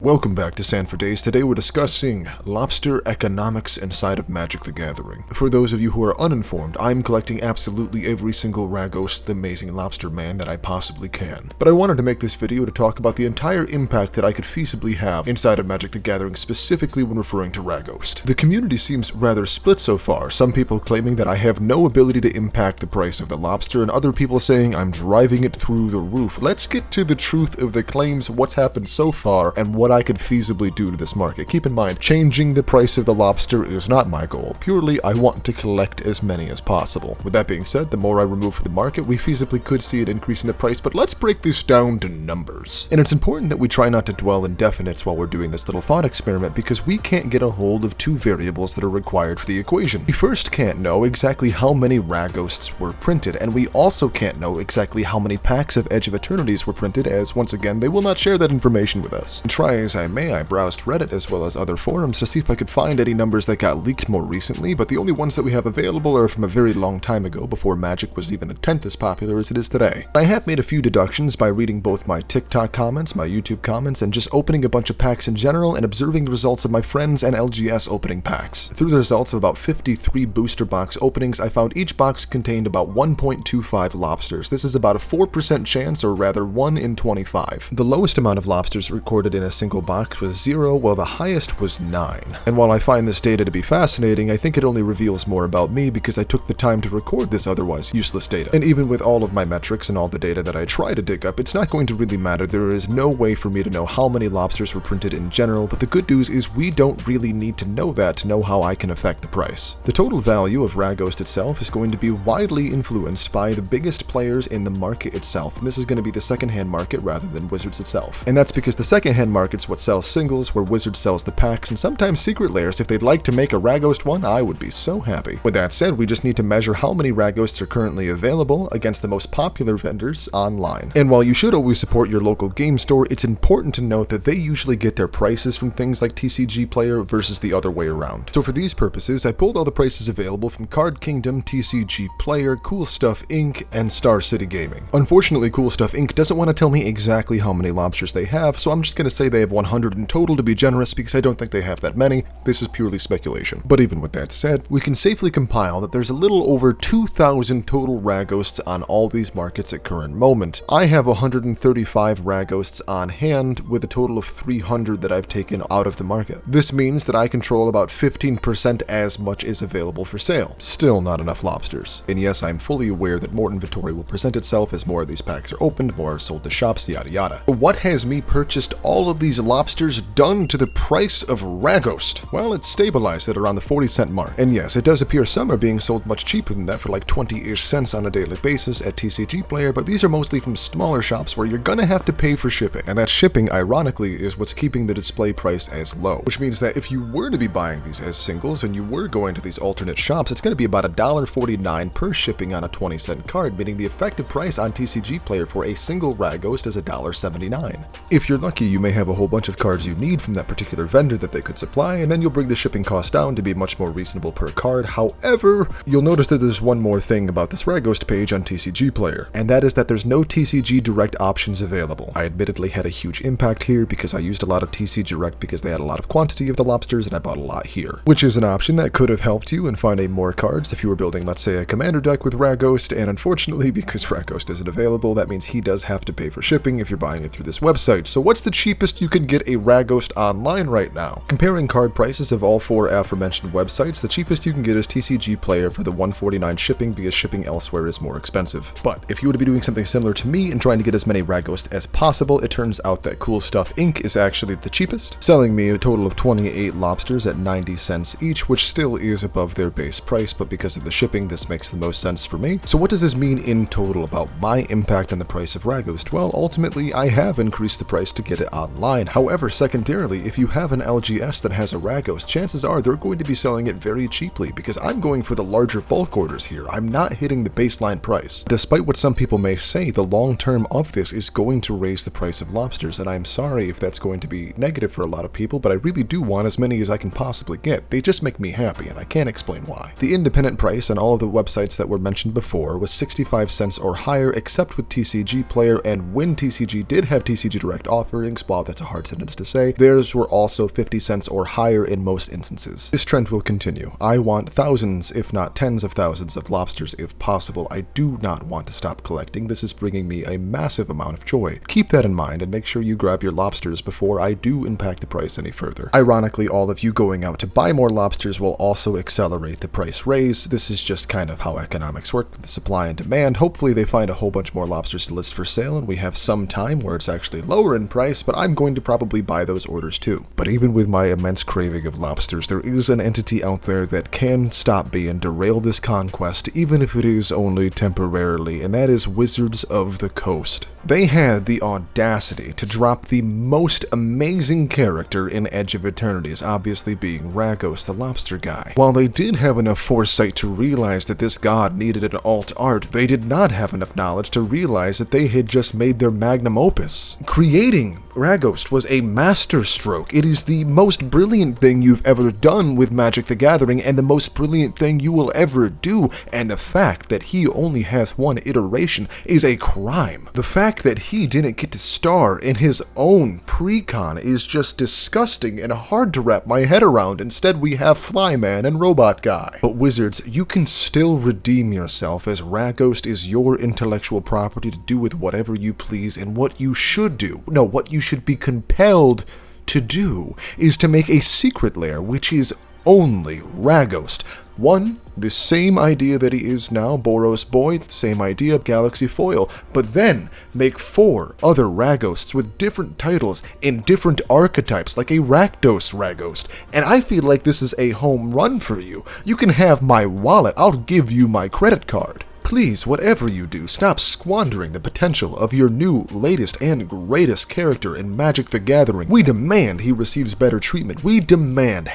Welcome back to San for Days. Today we're discussing lobster economics inside of Magic the Gathering. For those of you who are uninformed, I'm collecting absolutely every single Ragost, the amazing lobster man, that I possibly can. But I wanted to make this video to talk about the entire impact that I could feasibly have inside of Magic the Gathering, specifically when referring to Ragost. The community seems rather split so far, some people claiming that I have no ability to impact the price of the lobster, and other people saying I'm driving it through the roof. Let's get to the truth of the claims, what's happened so far, and what I could feasibly do to this market. Keep in mind, changing the price of the lobster is not my goal. Purely, I want to collect as many as possible. With that being said, the more I remove from the market, we feasibly could see it increasing the price, but let's break this down to numbers. And it's important that we try not to dwell in definites while we're doing this little thought experiment, because we can't get a hold of two variables that are required for the equation. We first can't know exactly how many Ragosts were printed, and we also can't know exactly how many packs of Edge of Eternities were printed, as once again, they will not share that information with us. And try as I may, I browsed Reddit as well as other forums to see if I could find any numbers that got leaked more recently, but the only ones that we have available are from a very long time ago, before Magic was even a tenth as popular as it is today. I have made a few deductions by reading both my TikTok comments, my YouTube comments, and just opening a bunch of packs in general and observing the results of my friends and LGS opening packs. Through the results of about 53 booster box openings, I found each box contained about 1.25 lobsters. This is about a 4% chance, or rather 1 in 25. The lowest amount of lobsters recorded in a single box was 0, while the highest was 9. And while I find this data to be fascinating, I think it only reveals more about me because I took the time to record this otherwise useless data. And even with all of my metrics and all the data that I try to dig up, it's not going to really matter. There is no way for me to know how many lobsters were printed in general, but the good news is we don't really need to know that to know how I can affect the price. The total value of Ragost itself is going to be widely influenced by the biggest players in the market itself, and this is going to be the secondhand market rather than Wizards itself. And that's because the secondhand market's what sells singles, where Wizards sells the packs, and sometimes secret layers. If they'd like to make a Ragost one, I would be so happy. With that said, we just need to measure how many Ragosts are currently available against the most popular vendors online. And while you should always support your local game store, it's important to note that they usually get their prices from things like TCG Player versus the other way around. So for these purposes, I pulled all the prices available from Card Kingdom, TCG Player, Cool Stuff Inc., and Star City Gaming. Unfortunately, Cool Stuff Inc. doesn't want to tell me exactly how many lobsters they have, so I'm just going to say they have 100 in total to be generous, because I don't think they have that many. This is purely speculation. But even with that said, we can safely compile that there's a little over 2,000 total Ragosts on all these markets at current moment. I have 135 Ragosts on hand, with a total of 300 that I've taken out of the market. This means that I control about 15% as much is available for sale. Still not enough lobsters. And yes, I'm fully aware that more inventory will present itself as more of these packs are opened, more are sold to shops, yada yada. But what has me purchased all of these lobsters done to the price of Ragost? Well, it's stabilized at around the 40-cent mark. And yes, it does appear some are being sold much cheaper than that, for like 20-ish cents on a daily basis at TCG Player, but these are mostly from smaller shops where you're gonna have to pay for shipping. And that shipping, ironically, is what's keeping the display price as low. Which means that if you were to be buying these as singles and you were going to these alternate shops, it's gonna be about $1.49 per shipping on a 20-cent card, meaning the effective price on TCG Player for a single Ragost is $1.79. If you're lucky, you may have a whole bunch of cards you need from that particular vendor that they could supply, and then you'll bring the shipping cost down to be much more reasonable per card. However, you'll notice that there's one more thing about this Ragost page on TCG Player, and that is that there's no TCG Direct options available. I admittedly had a huge impact here because I used a lot of TCG Direct because they had a lot of quantity of the lobsters, and I bought a lot here, which is an option that could have helped you in finding more cards if you were building, let's say, a commander deck with Ragost, and unfortunately, because Ragost isn't available, that means he does have to pay for shipping if you're buying it through this website. So what's the cheapest you can get a Ragost online right now? Comparing card prices of all four aforementioned websites, the cheapest you can get is TCG Player for the $1.49 shipping, because shipping elsewhere is more expensive. But if you were to be doing something similar to me and trying to get as many Ragost as possible, it turns out that Cool Stuff Inc. is actually the cheapest, selling me a total of 28 lobsters at 90 cents each, which still is above their base price, but because of the shipping, this makes the most sense for me. So what does this mean in total about my impact on the price of Ragost? Well, ultimately, I have increased the price to get it online. However, secondarily, if you have an LGS that has a Ragost, chances are they're going to be selling it very cheaply, because I'm going for the larger bulk orders here. I'm not hitting the baseline price. Despite what some people may say, the long term of this is going to raise the price of lobsters, and I'm sorry if that's going to be negative for a lot of people, but I really do want as many as I can possibly get. They just make me happy, and I can't explain why. The independent price on all of the websites that were mentioned before was 65 cents or higher, except with TCG Player, and when TCG did have TCG Direct offerings, wow, that's hard sentence to say. Theirs were also 50 cents or higher in most instances. This trend will continue. I want thousands, if not tens of thousands of lobsters if possible. I do not want to stop collecting. This is bringing me a massive amount of joy. Keep that in mind and make sure you grab your lobsters before I do impact the price any further. Ironically, all of you going out to buy more lobsters will also accelerate the price raise. This is just kind of how economics work, the supply and demand. Hopefully they find a whole bunch more lobsters to list for sale and we have some time where it's actually lower in price, but I'm going to probably buy those orders too. But even with my immense craving of lobsters, there is an entity out there that can stop me and derail this conquest, even if it is only temporarily, and that is Wizards of the Coast. They had the audacity to drop the most amazing character in Edge of Eternities, obviously being Ragost, the lobster guy. While they did have enough foresight to realize that this god needed an alt art, they did not have enough knowledge to realize that they had just made their magnum opus. Creating Ragost was a masterstroke. It is the most brilliant thing you've ever done with Magic the Gathering and the most brilliant thing you will ever do, and the fact that he only has one iteration is a crime. The fact that he didn't get to star in his own pre-con is just disgusting and hard to wrap my head around. Instead, we have Flyman and Robot Guy. But Wizards, you can still redeem yourself, as Ragost is your intellectual property to do with whatever you please, and what you should do, no, what you should be compelled to do, is to make a secret lair, which is only Ragost. One, the same idea that he is now, Boros Boy, the same idea, Galaxy Foil, but then make 4 other Ragosts with different titles in different archetypes, like a Rakdos Ragost, and I feel like this is a home run for you. You can have my wallet, I'll give you my credit card. Please, whatever you do, stop squandering the potential of your new, latest, and greatest character in Magic the Gathering. We demand he receives better treatment. We demand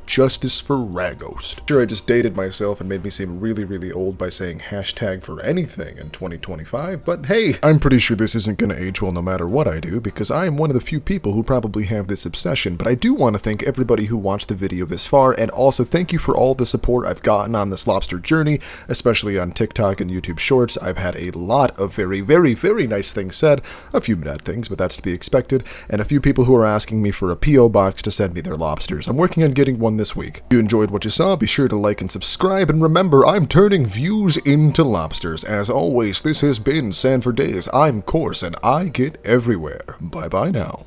#Justice for Ragost. Sure, I just dated myself and made me seem really, really old by saying hashtag for anything in 2025, but hey, I'm pretty sure this isn't gonna age well no matter what I do, because I am one of the few people who probably have this obsession. But I do want to thank everybody who watched the video this far, and also thank you for all the support I've gotten on this lobster journey, especially on TikTok and YouTube Shorts. I've had a lot of very, very, very nice things said, a few bad things, but that's to be expected, and a few people who are asking me for a P.O. box to send me their lobsters. I'm working on getting one this week. If you enjoyed what you saw, be sure to like and subscribe, and remember, I'm turning views into lobsters. As always, this has been Sanford Days. I'm Course, and I get everywhere. Bye-bye now.